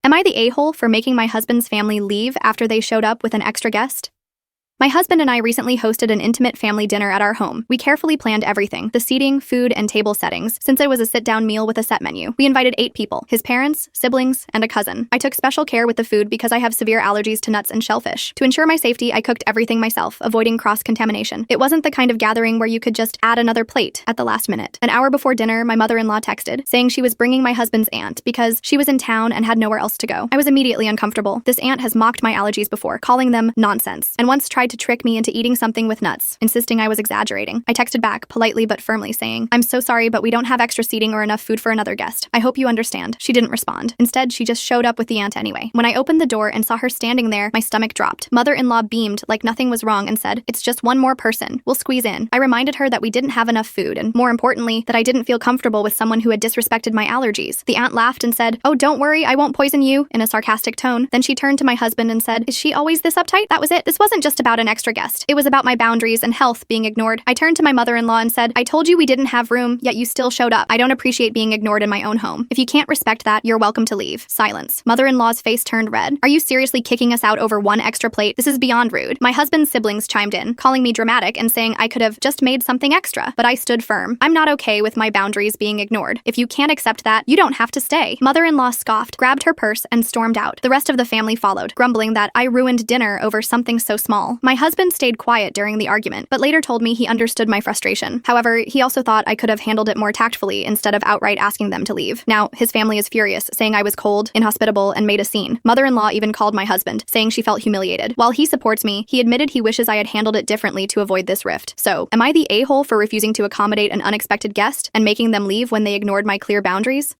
Am I the a-hole for making my husband's family leave after they showed up with an extra guest? My husband and I recently hosted an intimate family dinner at our home. We carefully planned everything, the seating, food, and table settings, since it was a sit-down meal with a set menu. We invited 8 people, his parents, siblings, and a cousin. I took special care with the food because I have severe allergies to nuts and shellfish. To ensure my safety, I cooked everything myself, avoiding cross-contamination. It wasn't the kind of gathering where you could just add another plate at the last minute. An hour before dinner, my mother-in-law texted, saying she was bringing my husband's aunt because she was in town and had nowhere else to go. I was immediately uncomfortable. This aunt has mocked my allergies before, calling them nonsense, and once tried to trick me into eating something with nuts, insisting I was exaggerating. I texted back, politely but firmly, saying, "I'm so sorry, but we don't have extra seating or enough food for another guest. I hope you understand." She didn't respond. Instead, she just showed up with the aunt anyway. When I opened the door and saw her standing there, my stomach dropped. Mother-in-law beamed like nothing was wrong and said, "It's just one more person. We'll squeeze in." I reminded her that we didn't have enough food, and more importantly, that I didn't feel comfortable with someone who had disrespected my allergies. The aunt laughed and said, "Oh, don't worry, I won't poison you," in a sarcastic tone. Then she turned to my husband and said, "Is she always this uptight?" That was it. This wasn't just about an extra guest. It was about my boundaries and health being ignored. I turned to my mother-in-law and said, "I told you we didn't have room, yet you still showed up. I don't appreciate being ignored in my own home. If you can't respect that, you're welcome to leave." Silence. Mother-in-law's face turned red. "Are you seriously kicking us out over one extra plate? This is beyond rude." My husband's siblings chimed in, calling me dramatic and saying I could have just made something extra, but I stood firm. I'm not okay with my boundaries being ignored. If you can't accept that, you don't have to stay. Mother-in-law scoffed, grabbed her purse, and stormed out. The rest of the family followed, grumbling that I ruined dinner over something so small. My husband stayed quiet during the argument, but later told me he understood my frustration. However, he also thought I could have handled it more tactfully instead of outright asking them to leave. Now, his family is furious, saying I was cold, inhospitable, and made a scene. Mother-in-law even called my husband, saying she felt humiliated. While he supports me, he admitted he wishes I had handled it differently to avoid this rift. So, am I the a-hole for refusing to accommodate an unexpected guest and making them leave when they ignored my clear boundaries?